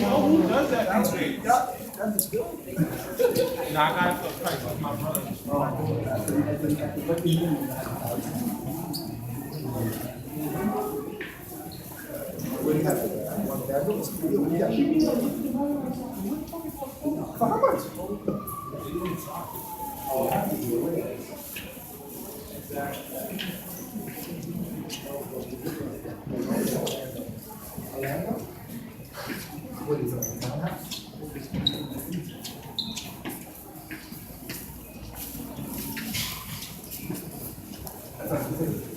Who does that? That's great. That is good. Now I gotta put price with my brother. What do you have? One bedroom? What do you have? For how much? What is it? Townhouse? That's not